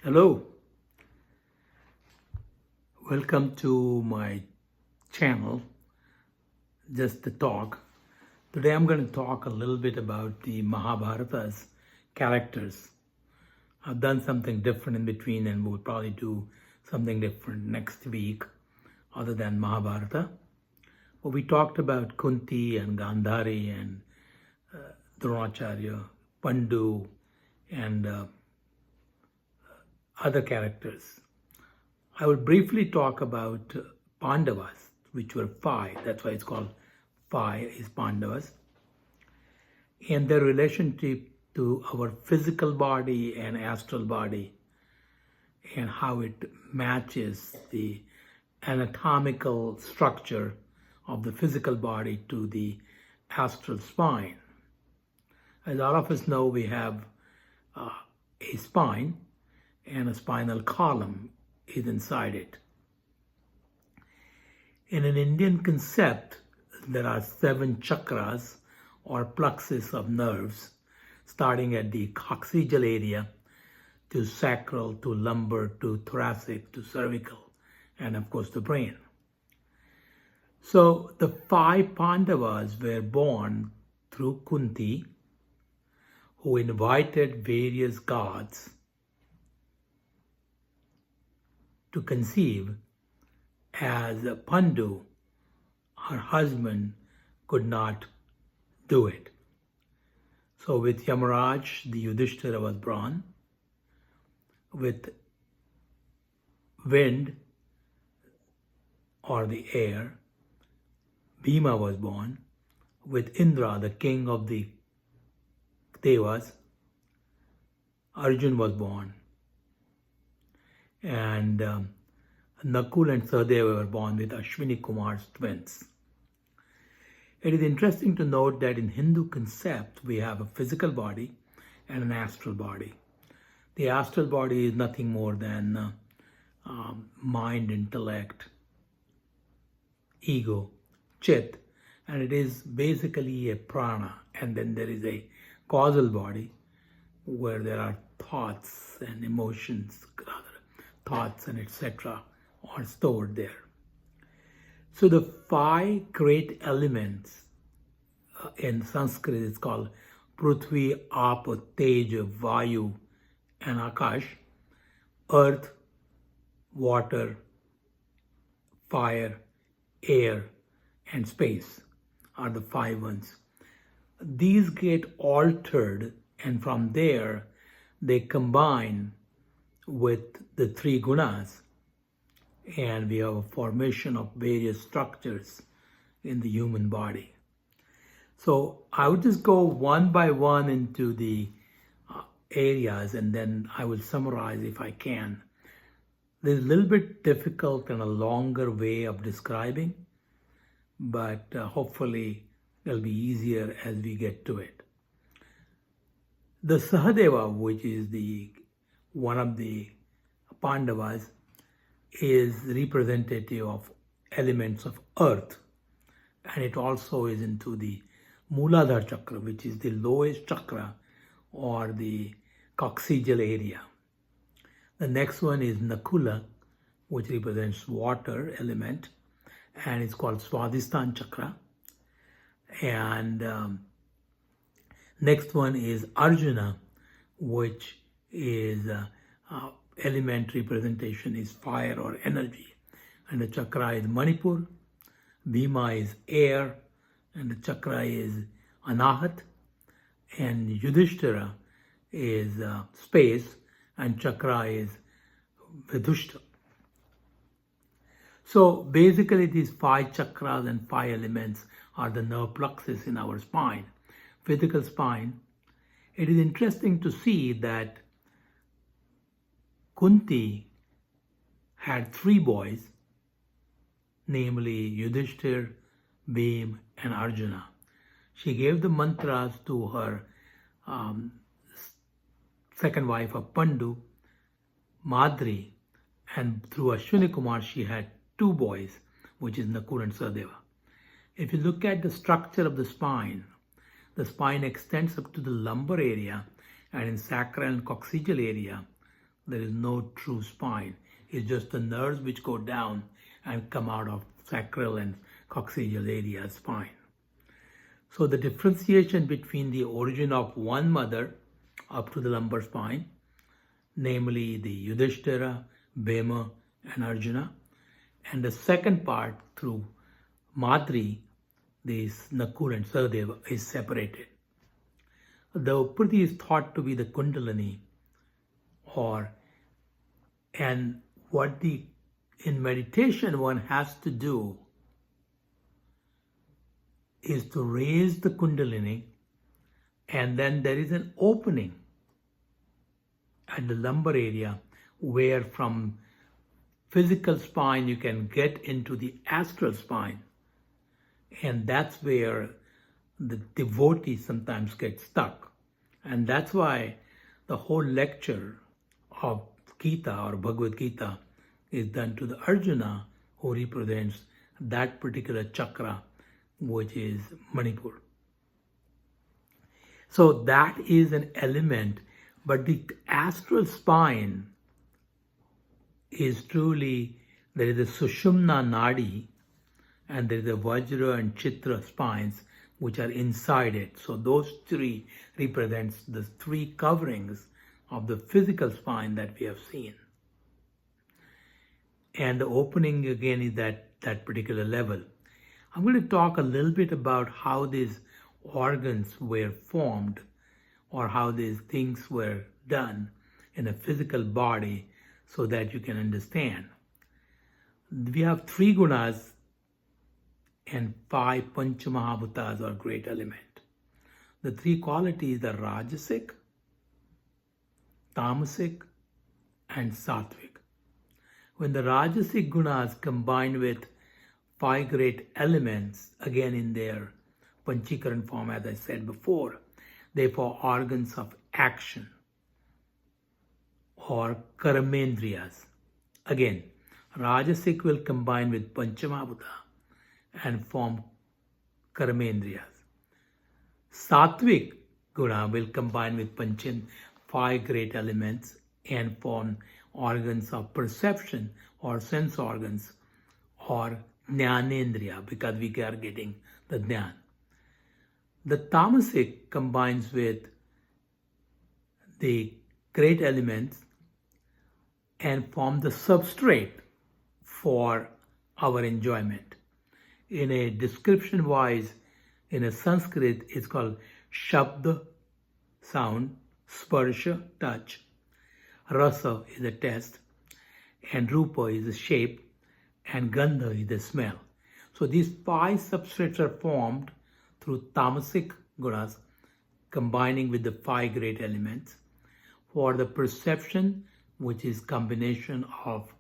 Hello, welcome to my channel, Just the Talk. Today I'm going to talk a little bit about the Mahabharata's characters. I've done something different in between and we'll probably do something different next week other than Mahabharata. But we talked about Kunti and Gandhari and Dronacharya, Pandu and other characters. I will briefly talk about Pandavas, which were five. That's why it's called five, is Pandavas, and their relationship to our physical body and astral body, and how it matches the anatomical structure of the physical body to the astral spine. As all of us know, we have a spine and a spinal column is inside it. In an Indian concept, there are 7 chakras or plexus of nerves, starting at the coccygeal area to sacral, to lumbar, to thoracic, to cervical, and of course the brain. So the 5 Pandavas were born through Kunti, who invited various gods to conceive, as Pandu, her husband, could not do it. So with Yamaraj, the Yudhishthira was born. With wind or the air, Bhima was born. With Indra, the king of the Devas, Arjun was born. And Nakul and Sahadeva were born with Ashwini Kumar's twins. It is interesting to note that in Hindu concept, we have a physical body and an astral body. The astral body is nothing more than mind, intellect, ego, chit, and it is basically a prana. And then there is a causal body where there are thoughts and emotions, thoughts and etc. are stored there. So the 5 great elements in Sanskrit is called Prithvi, Apa, Teja, Vayu, and Akash. Earth, water, fire, air, and space are the 5 ones. These get altered, and from there they combine with the 3 gunas, and we have a formation of various structures in the human body. So I would just go one by one into the areas, and then I will summarize if I can. There's a little bit difficult and a longer way of describing, but hopefully it'll be easier as we get to it. The Sahadeva, which is one of the Pandavas, is representative of elements of earth, and it also is into the Muladhara chakra, which is the lowest chakra or the coccygeal area. The next one is Nakula, which represents water element, and it's called Swadhisthana chakra. And next one is Arjuna, which is element representation is fire or energy, and the chakra is Manipur. Bhima is air, and the chakra is Anahat, and Yudhishthira is space, and chakra is Vidhushta. So basically these 5 chakras and 5 elements are the nerve plexus in our spine, physical spine. It is interesting to see that Kunti had 3 boys, namely Yudhishthir, Bhim, and Arjuna. She gave the mantras to her second wife of Pandu, Madri, and through Ashwini Kumar she had 2 boys, which is Nakul and Sahadeva. If you look at the structure of the spine extends up to the lumbar area, and in sacral and coccygeal area, there is no true spine. It's just the nerves which go down and come out of sacral and coccygeal area spine. So the differentiation between the origin of one mother up to the lumbar spine, namely the Yudhishthira, Bhima, and Arjuna, and the second part through Madri, this Nakul and Sahadeva, is separated. The Upriti is thought to be the Kundalini, and in meditation one has to do is to raise the Kundalini, and then there is an opening at the lumbar area where from physical spine you can get into the astral spine, and that's where the devotee sometimes gets stuck. And that's why the whole lecture of Gita or Bhagavad Gita is done to the Arjuna, who represents that particular chakra, which is Manipur. So that is an element, but the astral spine is truly, there is a Sushumna Nadi and there is a Vajra and Chitra spines which are inside it. So those three represents the three coverings of the physical spine that we have seen. And the opening again is that particular level. I'm going to talk a little bit about how these organs were formed or how these things were done in a physical body so that you can understand. We have 3 gunas and 5 Panchamahabhutas or great element. The 3 qualities are Rajasic, Tamasic, and Sattvic. When the Rajasic gunas combine with 5 great elements, again in their Panchikaran form, as I said before, they form organs of action or Karamendriyas. Again, Rajasic will combine with Panchamahabhuta and form Karamendriyas. Sattvic guna will combine with 5 great elements and form organs of perception or sense organs or Jnanendriya, because we are getting the Jnan. The Tamasic combines with the great elements and form the substrate for our enjoyment. In a description wise, in a Sanskrit, it's called Shabda, sound, Sparsha, touch, Rasa is the taste, and Rupa is the shape, and Gandha is the smell. So these 5 substrates are formed through Tamasic gunas combining with the 5 great elements for the perception, which is combination of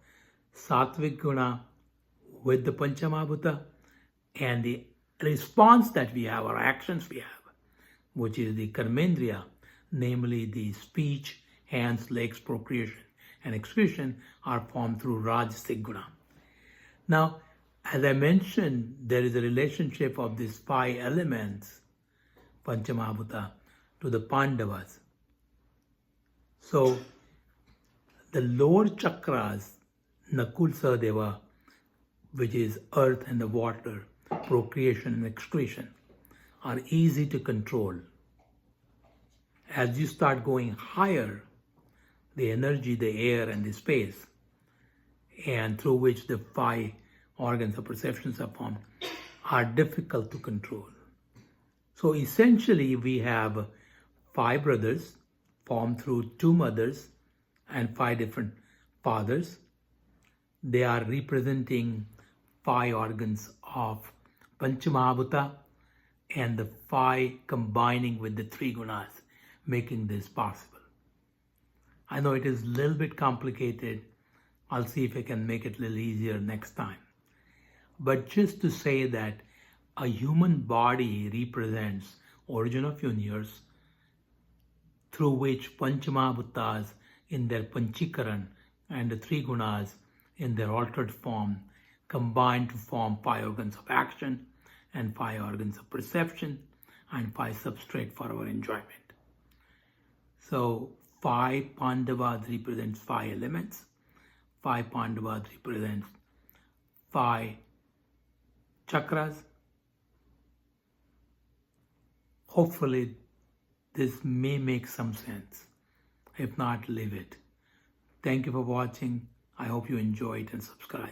Sattvic guna with the Panchamahabhuta, and the response that we have or actions we have, which is the Karmendriya, namely the speech, hands, legs, procreation, and excretion, are formed through Rajasic guna. Now, as I mentioned, there is a relationship of these 5 elements, Panchamahabhuta, to the Pandavas. So, the lower chakras, Nakul Sahadeva, which is earth and the water, procreation and excretion, are easy to control. As you start going higher, the energy, the air, and the space, and through which the 5 organs of perceptions are formed, are difficult to control. So essentially, we have 5 brothers formed through 2 mothers and 5 different fathers. They are representing 5 organs of Panchamahabhuta and the 5 combining with the 3 gunas, making this possible. I know it is a little bit complicated. I'll see if I can make it a little easier next time. But just to say that a human body represents origin of universe through which Panchamahabhutas in their Panchikaran and the 3 gunas in their altered form combine to form 5 organs of action and 5 organs of perception and 5 substrate for our enjoyment. So 5 Pandavas represents 5 elements. 5 Pandavas represents 5 chakras. Hopefully, this may make some sense. If not, leave it. Thank you for watching. I hope you enjoy it and subscribe.